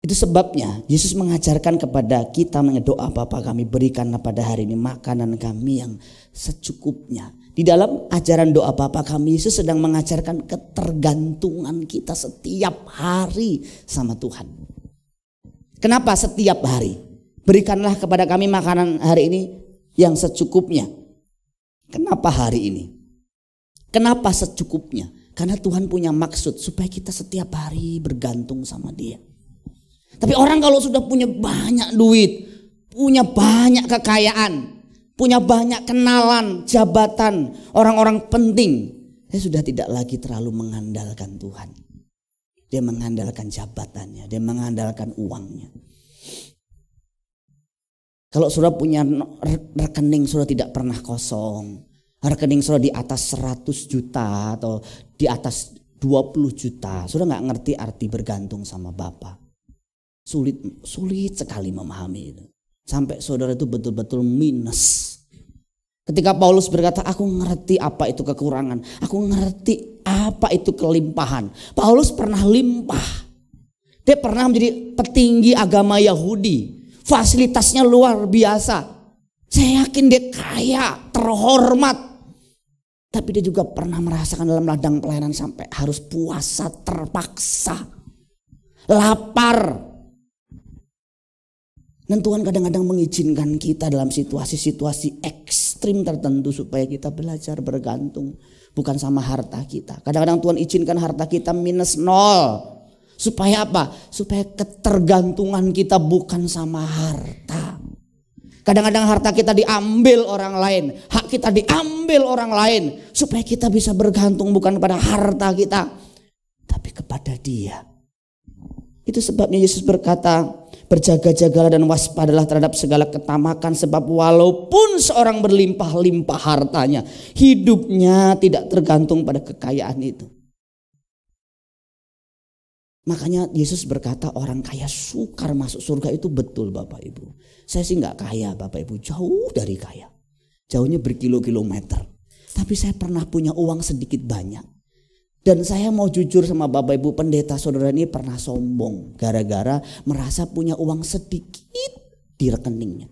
Itu sebabnya Yesus mengajarkan kepada kita doa, Bapa kami berikanlah pada hari ini makanan kami yang secukupnya. Di dalam ajaran doa Bapa kami, Yesus sedang mengajarkan ketergantungan kita setiap hari sama Tuhan. Kenapa setiap hari? Berikanlah kepada kami makanan hari ini yang secukupnya. Kenapa hari ini? Kenapa secukupnya? Karena Tuhan punya maksud supaya kita setiap hari bergantung sama Dia. Tapi orang kalau sudah punya banyak duit, punya banyak kekayaan, punya banyak kenalan, jabatan, orang-orang penting, dia sudah tidak lagi terlalu mengandalkan Tuhan. Dia mengandalkan jabatannya, dia mengandalkan uangnya. Kalau saudara punya rekening, saudara tidak pernah kosong. Rekening saudara di atas 100 juta atau di atas 20 juta, saudara gak ngerti arti bergantung sama Bapa. Sulit sekali memahami itu. Sampai saudara itu betul-betul minus. Ketika Paulus berkata, aku ngerti apa itu kekurangan, aku ngerti apa itu kelimpahan. Paulus pernah limpah. Dia pernah menjadi petinggi agama Yahudi. Fasilitasnya luar biasa. Saya yakin dia kaya, terhormat. Tapi dia juga pernah merasakan dalam ladang pelayanan sampai harus puasa terpaksa. Lapar. Dan Tuhan kadang-kadang mengizinkan kita dalam situasi-situasi ekstrim tertentu supaya kita belajar bergantung bukan sama harta kita. Kadang-kadang Tuhan izinkan harta kita minus 0. Supaya apa? Supaya ketergantungan kita bukan sama harta. Kadang-kadang harta kita diambil orang lain, hak kita diambil orang lain supaya kita bisa bergantung bukan kepada harta kita, tapi kepada Dia. Itu sebabnya Yesus berkata, berjaga-jagalah dan waspadalah terhadap segala ketamakan, sebab walaupun seorang berlimpah-limpah hartanya, hidupnya tidak tergantung pada kekayaan itu. Makanya Yesus berkata orang kaya sukar masuk surga, itu betul Bapak Ibu. Saya sih gak kaya Bapak Ibu, jauh dari kaya. Jauhnya berkilo-kilometer. Tapi saya pernah punya uang sedikit banyak. Dan saya mau jujur sama Bapak Ibu, pendeta saudara ini pernah sombong gara-gara merasa punya uang sedikit di rekeningnya.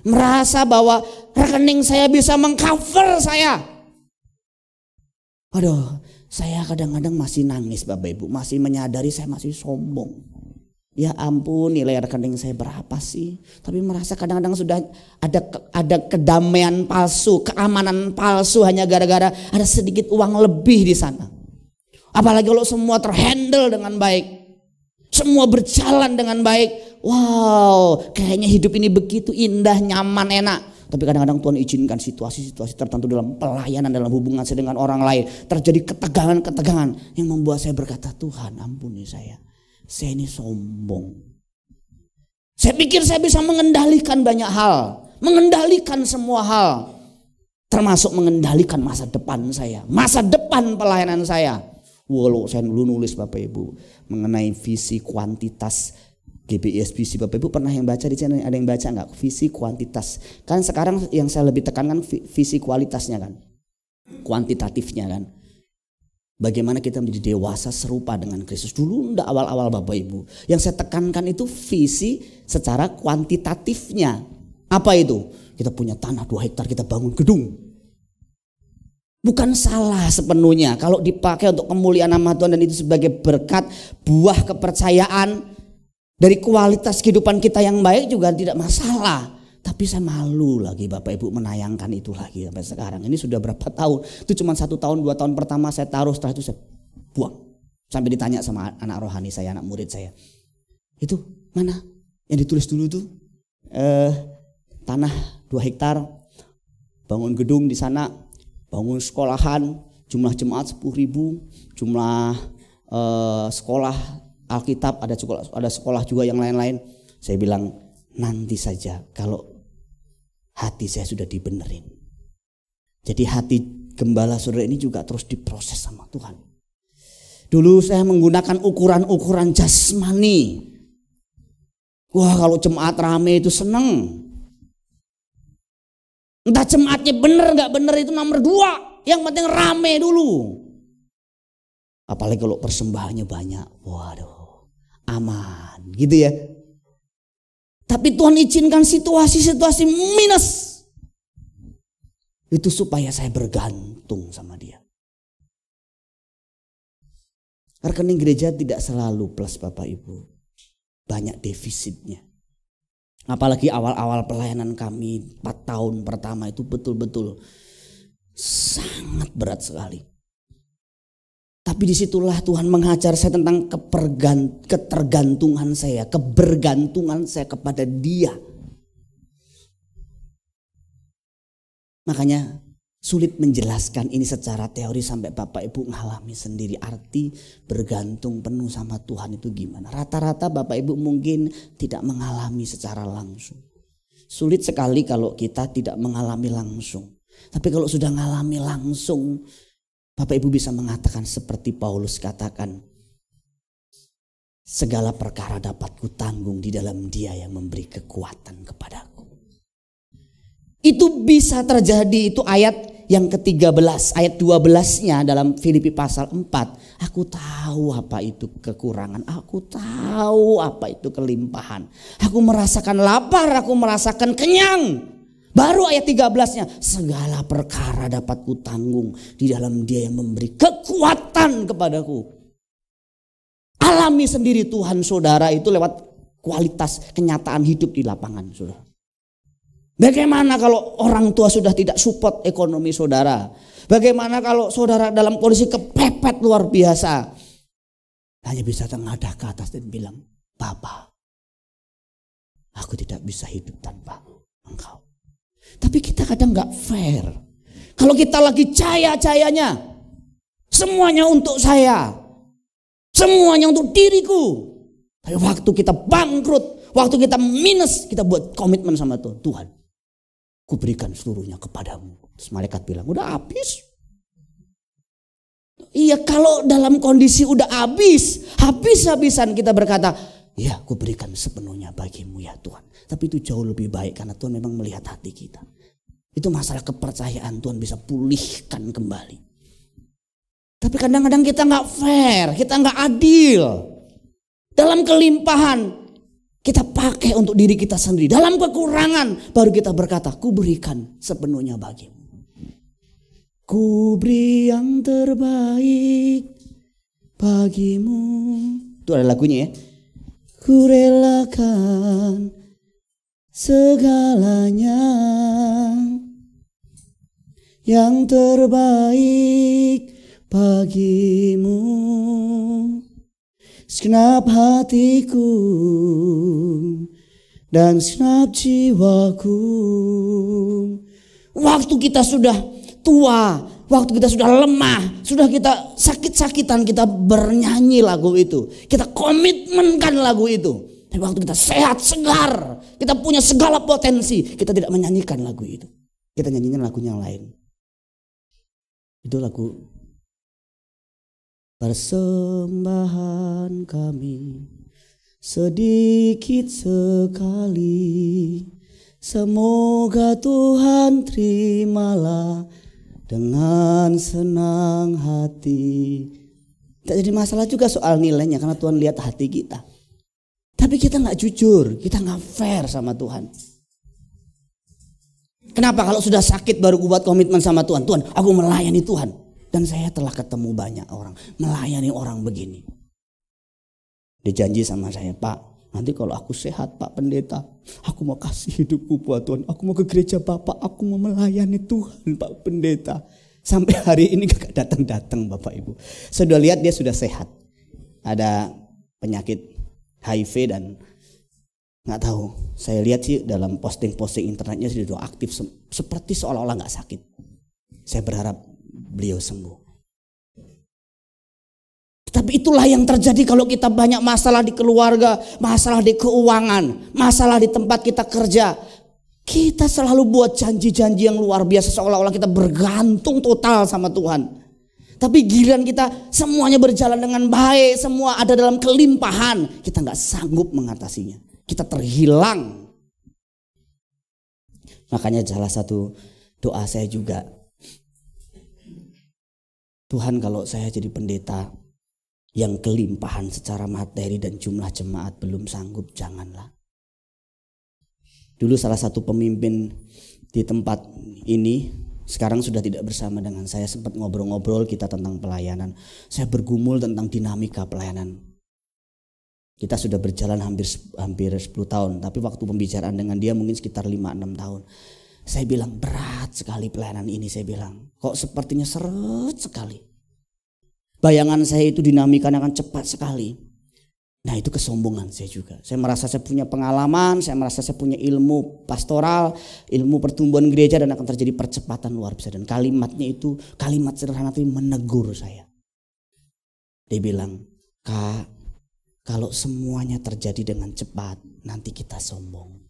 Merasa bahwa rekening saya bisa mengcover saya. Aduh, saya kadang-kadang masih nangis Bapak Ibu, masih menyadari saya masih sombong. Ya ampun, nilai rekening saya berapa sih? Tapi merasa kadang-kadang sudah ada kedamaian palsu, keamanan palsu hanya gara-gara ada sedikit uang lebih di sana. Apalagi kalau semua terhandle dengan baik, semua berjalan dengan baik. Wow, kayaknya hidup ini begitu indah, nyaman, enak. Tapi kadang-kadang Tuhan izinkan situasi-situasi tertentu dalam pelayanan, dalam hubungan saya dengan orang lain, terjadi ketegangan-ketegangan yang membuat saya berkata, Tuhan ampuni saya ini sombong. Saya pikir saya bisa mengendalikan banyak hal, mengendalikan semua hal, termasuk mengendalikan masa depan saya, masa depan pelayanan saya. Walau saya dulu nulis Bapak Ibu mengenai visi kuantitas GBISBC, Bapak Ibu pernah yang baca di channel, ada yang baca nggak? Visi kuantitas. Kan sekarang yang saya lebih tekankan visi kualitasnya kan, kuantitatifnya kan. Bagaimana kita menjadi dewasa serupa dengan Kristus. Dulu enggak awal-awal Bapak Ibu. Yang saya tekankan itu visi secara kuantitatifnya. Apa itu? Kita punya tanah 2 hektar, kita bangun gedung. Bukan salah sepenuhnya kalau dipakai untuk kemuliaan nama Tuhan dan itu sebagai berkat, buah kepercayaan dari kualitas kehidupan kita yang baik juga tidak masalah. Tapi saya malu lagi Bapak Ibu menayangkan itu lagi sampai sekarang. Ini sudah berapa tahun? Itu cuma 1 tahun 2 tahun pertama saya taruh, setelah itu saya buang. Sampai ditanya sama anak rohani saya, anak murid saya. Itu mana? Yang ditulis dulu tuh tanah 2 hektar, bangun gedung di sana, bangun sekolahan, jumlah jemaat 10.000, jumlah sekolah Alkitab, ada sekolah juga yang lain-lain. Saya bilang nanti saja kalau hati saya sudah dibenerin. Jadi hati gembala saudara ini juga terus diproses sama Tuhan. Dulu saya menggunakan ukuran-ukuran jasmani. Wah, kalau jemaat rame itu seneng. Entah jemaatnya bener gak bener itu nomor 2. Yang penting rame dulu. Apalagi kalau persembahannya banyak. Waduh, aman gitu ya. Tapi Tuhan izinkan situasi-situasi minus. Itu supaya saya bergantung sama Dia. Rekening gereja tidak selalu plus Bapak Ibu. Banyak defisitnya. Apalagi awal-awal pelayanan kami 4 tahun pertama itu betul-betul sangat berat sekali. Tapi disitulah Tuhan mengajar saya tentang ketergantungan saya, kebergantungan saya kepada Dia. Makanya sulit menjelaskan ini secara teori sampai Bapak Ibu mengalami sendiri arti bergantung penuh sama Tuhan itu gimana. Rata-rata Bapak Ibu mungkin tidak mengalami secara langsung. Sulit sekali kalau kita tidak mengalami langsung. Tapi kalau sudah mengalami langsung, Bapak Ibu bisa mengatakan seperti Paulus katakan, segala perkara dapat kutanggung di dalam Dia yang memberi kekuatan kepadaku. Itu bisa terjadi, itu ayat yang ke-13, ayat 12-nya dalam Filipi pasal 4. Aku tahu apa itu kekurangan, aku tahu apa itu kelimpahan. Aku merasakan lapar, aku merasakan kenyang. Baru ayat 13-nya, segala perkara dapat kutanggung di dalam Dia yang memberi kekuatan kepadaku. Alami sendiri Tuhan saudara itu lewat kualitas kenyataan hidup di lapangan saudara. Bagaimana kalau orang tua sudah tidak support ekonomi saudara? Bagaimana kalau saudara dalam kondisi kepepet luar biasa? Hanya bisa tengadah ke atas dan bilang, Bapa, aku tidak bisa hidup tanpa Engkau. Tapi kita kadang gak fair. Kalau kita lagi jaya-jayanya, semuanya untuk saya, semuanya untuk diriku. Tapi waktu kita bangkrut, waktu kita minus, kita buat komitmen sama Tuhan. Tuhan, ku berikan seluruhnya kepadamu. Terus malaikat bilang, udah habis. Iya, kalau dalam kondisi udah habis-habisan kita berkata, ya, ku berikan sepenuhnya bagimu ya Tuhan. Tapi itu jauh lebih baik karena Tuhan memang melihat hati kita. Itu masalah kepercayaan, Tuhan bisa pulihkan kembali. Tapi kadang-kadang kita gak fair, kita gak adil. Dalam kelimpahan kita pakai untuk diri kita sendiri. Dalam kekurangan baru kita berkata, ku berikan sepenuhnya bagimu. Ku beri yang terbaik bagimu. Itu ada lagunya ya. Ku relakan segalanya, yang terbaik bagimu. Segenap hatiku dan segenap jiwaku. Waktu kita sudah tua, waktu kita sudah lemah, sudah kita sakit-sakitan, kita bernyanyi lagu itu. Kita komitmenkan lagu itu. Tapi waktu kita sehat, segar, kita punya segala potensi, kita tidak menyanyikan lagu itu. Kita nyanyikan lagunya yang lain. Itu lagu persembahan kami sedikit sekali. Semoga Tuhan terimalah dengan senang hati. Tidak jadi masalah juga soal nilainya karena Tuhan lihat hati kita. Tapi kita nggak jujur, kita nggak fair sama Tuhan. Kenapa kalau sudah sakit baru buat komitmen sama Tuhan? Tuhan, aku melayani Tuhan. Dan saya telah ketemu banyak orang melayani orang begini. Dia janji sama saya, Pak, nanti kalau aku sehat Pak Pendeta, aku mau kasih hidupku buat Tuhan. Aku mau ke gereja Bapak, aku mau melayani Tuhan Pak Pendeta. Sampai hari ini gak datang-datang Bapak Ibu. Sudah lihat dia sudah sehat. Ada penyakit HIV dan nggak tahu. Saya lihat sih dalam posting-posting internetnya sudah aktif seperti seolah-olah nggak sakit. Saya berharap beliau sembuh. Tapi itulah yang terjadi kalau kita banyak masalah di keluarga, masalah di keuangan, masalah di tempat kita kerja. Kita selalu buat janji-janji yang luar biasa seolah-olah kita bergantung total sama Tuhan. Tapi giliran kita semuanya berjalan dengan baik, semua ada dalam kelimpahan, kita nggak sanggup mengatasinya. Kita terhilang. Makanya salah satu doa saya juga, Tuhan kalau saya jadi pendeta yang kelimpahan secara materi dan jumlah jemaat belum sanggup, janganlah. Dulu salah satu pemimpin di tempat ini sekarang sudah tidak bersama dengan saya, sempat ngobrol-ngobrol kita tentang pelayanan. Saya bergumul tentang dinamika pelayanan. Kita sudah berjalan hampir 10 tahun, tapi waktu pembicaraan dengan dia mungkin sekitar 5-6 tahun. Saya bilang berat sekali pelayanan ini, saya bilang. Kok sepertinya seret sekali. Bayangan saya itu dinamikanya akan cepat sekali. Nah itu kesombongan saya juga. Saya merasa saya punya pengalaman, saya merasa saya punya ilmu pastoral, ilmu pertumbuhan gereja dan akan terjadi percepatan luar biasa. Dan kalimatnya itu kalimat sederhana tapi menegur saya. Dia bilang, Kak, kalau semuanya terjadi dengan cepat, nanti kita sombong.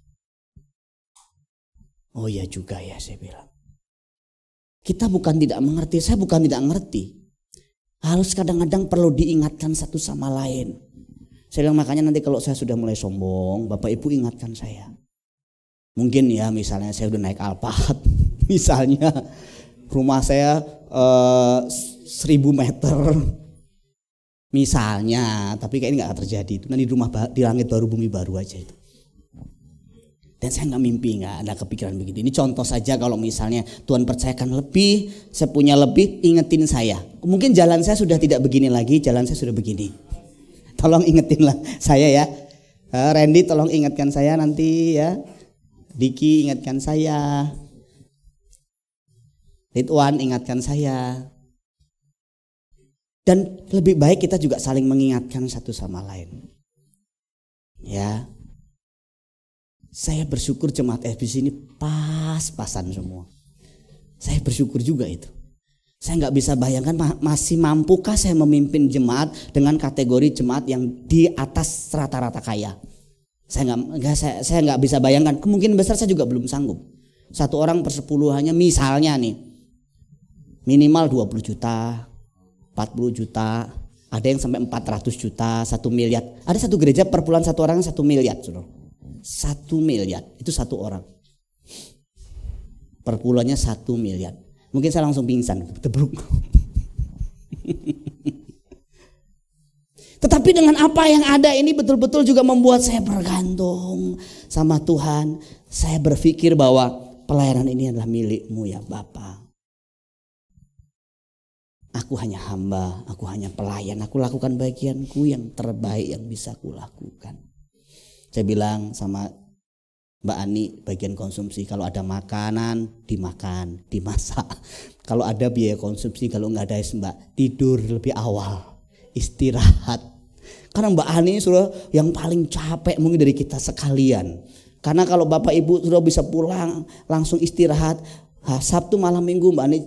Oh ya juga ya, saya bilang. Kita bukan tidak mengerti, saya bukan tidak mengerti. Harus kadang-kadang perlu diingatkan satu sama lain. Saya bilang makanya nanti kalau saya sudah mulai sombong, Bapak Ibu ingatkan saya. Mungkin ya misalnya saya udah naik Alphard, misalnya rumah saya 1000 meter. Misalnya, tapi kayaknya nggak terjadi itu. Nanti di langit baru bumi baru aja itu. Dan saya nggak mimpi, nggak ada kepikiran begitu. Ini contoh saja kalau misalnya Tuhan percayakan lebih, saya punya lebih, ingetin saya. Mungkin jalan saya sudah tidak begini lagi, jalan saya sudah begini. Tolong ingetinlah saya ya. Randy tolong ingatkan saya nanti ya. Diki ingatkan saya. Ridwan ingatkan saya. Dan lebih baik kita juga saling mengingatkan satu sama lain. Ya. Saya bersyukur jemaat FBC ini pas-pasan semua. Saya bersyukur juga itu. Saya nggak bisa bayangkan masih mampukah saya memimpin jemaat dengan kategori jemaat yang di atas rata-rata kaya. Saya nggak bisa bayangkan. Kemungkinan besar saya juga belum sanggup. Satu orang persepuluhannya misalnya nih minimal 20 juta, 40 juta, ada yang sampai 400 juta, 1 miliar. Ada satu gereja per bulan satu orang 1 miliar, saudara. 1 miliar itu satu orang. Per bulannya 1 miliar. Mungkin saya langsung pingsan, tebruk. Tetapi dengan apa yang ada ini betul-betul juga membuat saya bergantung sama Tuhan. Saya berpikir bahwa pelayanan ini adalah milik-Mu ya Bapa. Aku hanya hamba, aku hanya pelayan. Aku lakukan bagianku yang terbaik yang bisa aku lakukan. Saya bilang sama Mbak Ani bagian konsumsi, kalau ada makanan dimakan, dimasak. Kalau ada biaya konsumsi, kalau nggak ada Mbak tidur lebih awal, istirahat. Karena Mbak Ani sudah yang paling capek mungkin dari kita sekalian. Karena kalau Bapak Ibu sudah bisa pulang langsung istirahat, Sabtu malam Minggu Mbak Ani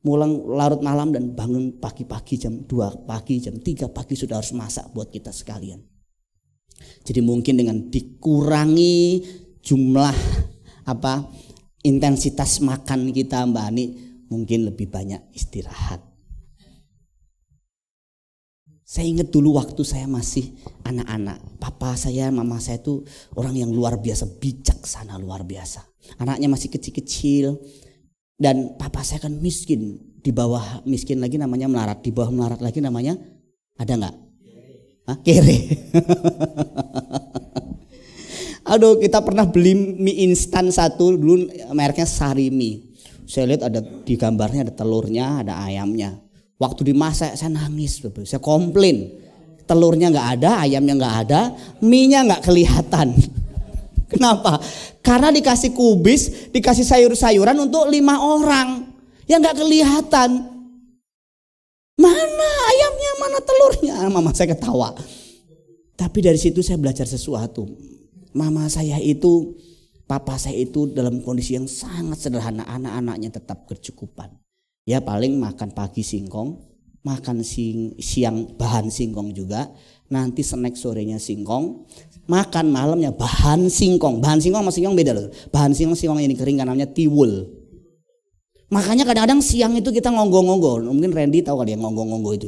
pulang larut malam dan bangun pagi-pagi jam 2 pagi, jam 3 pagi sudah harus masak buat kita sekalian. Jadi mungkin dengan dikurangi jumlah intensitas makan kita Mbak Ani mungkin lebih banyak istirahat. Saya ingat dulu waktu saya masih anak-anak, papa saya, mama saya itu orang yang luar biasa, bijaksana luar biasa. Anaknya masih kecil-kecil dan papa saya kan miskin. Di bawah miskin lagi namanya melarat, di bawah melarat lagi namanya ada nggak? Kere. Aduh, kita pernah beli mie instan satu dulu, mereknya Sarimi. Saya lihat ada di gambarnya ada telurnya, ada ayamnya. Waktu dimasak saya nangis, saya komplain. Telurnya nggak ada, ayamnya nggak ada, mie-nya nggak kelihatan. Kenapa? Karena dikasih kubis, dikasih sayur-sayuran untuk 5 orang, yang nggak kelihatan. Mana ayamnya, mana telurnya? Mama saya ketawa. Tapi dari situ saya belajar sesuatu. Mama saya itu, papa saya itu dalam kondisi yang sangat sederhana, anak-anaknya tetap berkecukupan. Ya paling makan pagi singkong, makan siang bahan singkong juga, nanti snack sorenya singkong, makan malamnya bahan singkong. Bahan singkong sama singkong beda loh. Bahan singkong ini kering kan namanya tiwul. Makanya kadang-kadang siang itu kita ngonggo-ngonggo. Mungkin Randy tahu kali yang ngonggo-ngonggo itu.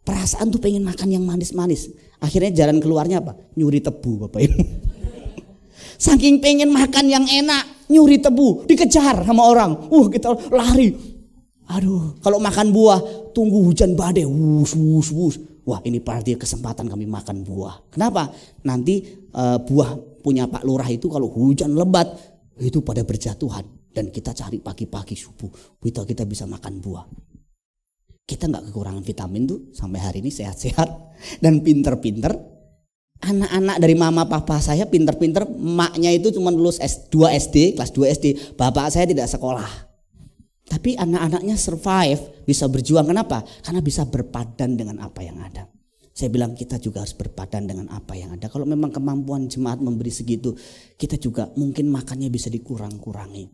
Perasaan tuh pengen makan yang manis-manis. Akhirnya jalan keluarnya apa? Nyuri tebu Bapak Ibu. Saking pengen makan yang enak, nyuri tebu, dikejar sama orang. Kita lari. Aduh, kalau makan buah, tunggu hujan badai, wus. Wah, ini berarti kesempatan kami makan buah. Kenapa? Nanti buah punya Pak Lurah itu kalau hujan lebat, itu pada berjatuhan. Dan kita cari pagi-pagi subuh, kita bisa makan buah. Kita nggak kekurangan vitamin tuh, sampai hari ini sehat-sehat dan pinter-pinter. Anak-anak dari mama papa saya pinter-pinter, maknya itu cuma lulus S2 SD, kelas 2 SD. Bapak saya tidak sekolah. Tapi anak-anaknya survive, bisa berjuang. Kenapa? Karena bisa berpadan dengan apa yang ada. Saya bilang kita juga harus berpadan dengan apa yang ada. Kalau memang kemampuan jemaat memberi segitu, kita juga mungkin makannya bisa dikurang-kurangi.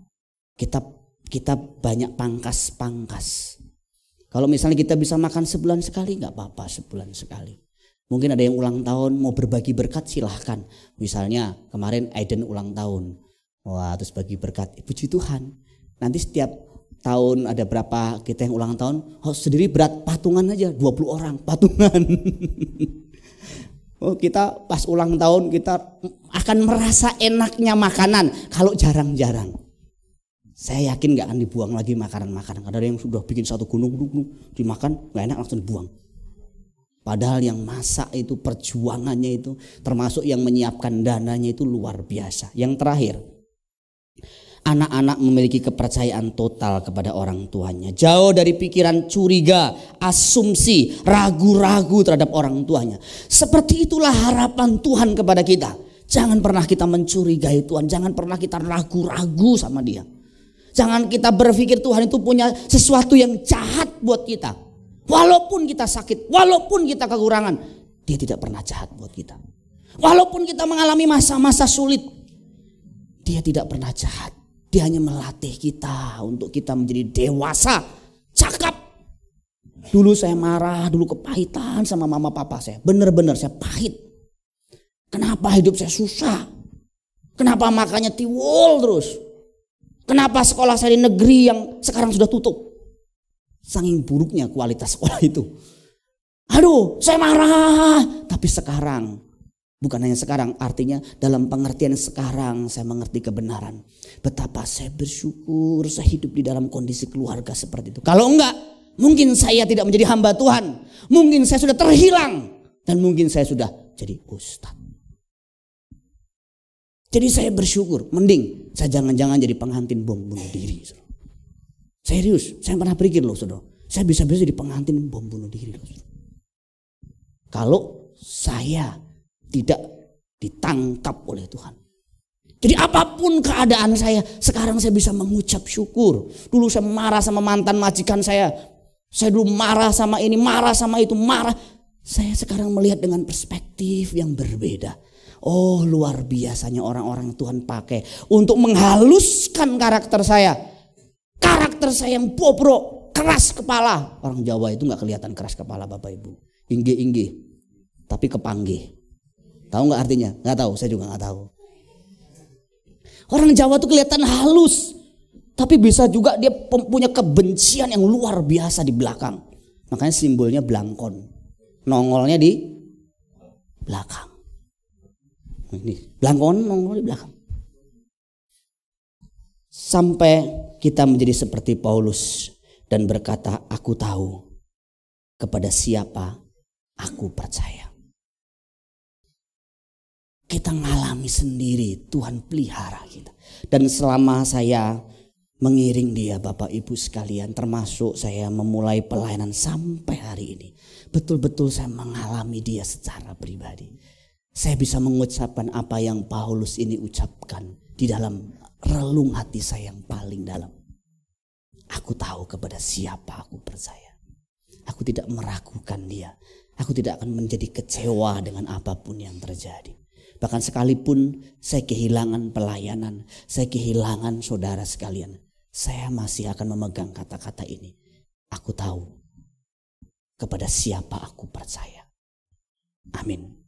Kita banyak pangkas-pangkas. Kalau misalnya kita bisa makan sebulan sekali, nggak apa-apa sebulan sekali. Mungkin ada yang ulang tahun mau berbagi berkat, silahkan. Misalnya kemarin Aiden ulang tahun. Wah, terus bagi berkat. Puji Tuhan. Nanti setiap tahun ada berapa kita yang ulang tahun, sendiri berat patungan aja 20 orang patungan. Kita pas ulang tahun kita akan merasa enaknya makanan kalau jarang-jarang. Saya yakin gak akan dibuang lagi makanan-makanan. Ada yang sudah bikin satu gunung dimakan gak enak langsung dibuang. Padahal yang masak itu perjuangannya itu, termasuk yang menyiapkan dananya itu luar biasa. Yang terakhir, anak-anak memiliki kepercayaan total kepada orang tuanya. Jauh dari pikiran curiga, asumsi, ragu-ragu terhadap orang tuanya. Seperti itulah harapan Tuhan kepada kita. Jangan pernah kita mencurigai Tuhan. Jangan pernah kita ragu-ragu sama Dia. Jangan kita berpikir Tuhan itu punya sesuatu yang jahat buat kita. Walaupun kita sakit, walaupun kita kekurangan, Dia tidak pernah jahat buat kita. Walaupun kita mengalami masa-masa sulit, Dia tidak pernah jahat. Dia hanya melatih kita untuk kita menjadi dewasa, cakap. Dulu saya marah, dulu kepahitan sama mama papa saya. Benar-benar saya pahit. Kenapa hidup saya susah? Kenapa makannya tiwul terus? Kenapa sekolah saya di negeri yang sekarang sudah tutup? Saking buruknya kualitas sekolah itu. Aduh, saya marah. Tapi sekarang, bukan hanya sekarang, artinya dalam pengertian sekarang saya mengerti kebenaran. Betapa saya bersyukur saya hidup di dalam kondisi keluarga seperti itu. Kalau enggak, mungkin saya tidak menjadi hamba Tuhan. Mungkin saya sudah terhilang. Dan mungkin saya sudah jadi ustadz. Jadi saya bersyukur, mending saya jangan-jangan jadi pengantin bom bunuh diri. Serius, saya pernah berpikir loh saudara. Saya bisa-bisa jadi pengantin bom bunuh diri loh. Kalau saya tidak ditangkap oleh Tuhan. Jadi apapun keadaan saya, sekarang saya bisa mengucap syukur. Dulu saya marah sama mantan majikan saya. Saya dulu marah sama ini, marah sama itu, marah. Saya sekarang melihat dengan perspektif yang berbeda. Oh, luar biasanya orang-orang yang Tuhan pakai untuk menghaluskan karakter saya. Karakter saya yang bobrok, keras kepala. Orang Jawa itu gak kelihatan keras kepala Bapak Ibu. Inggih-inggih, tapi kepanggih. Tahu gak artinya? Gak tahu, saya juga gak tahu. Orang Jawa tuh kelihatan halus, tapi bisa juga dia punya kebencian yang luar biasa di belakang. Makanya simbolnya blangkon. nongolnya di belakang. Ini belangkon nongol di belakang. Sampai kita menjadi seperti Paulus dan berkata, aku tahu kepada siapa aku percaya. Kita ngalami sendiri Tuhan pelihara kita. Dan selama saya mengiring dia Bapak Ibu sekalian, termasuk saya memulai pelayanan sampai hari ini, betul-betul saya mengalami dia secara pribadi. Saya bisa mengucapkan apa yang Paulus ini ucapkan di dalam relung hati saya yang paling dalam. Aku tahu kepada siapa aku percaya. Aku tidak meragukan dia. Aku tidak akan menjadi kecewa dengan apapun yang terjadi. Bahkan sekalipun saya kehilangan pelayanan, saya kehilangan saudara sekalian, saya masih akan memegang kata-kata ini. Aku tahu kepada siapa aku percaya. Amin.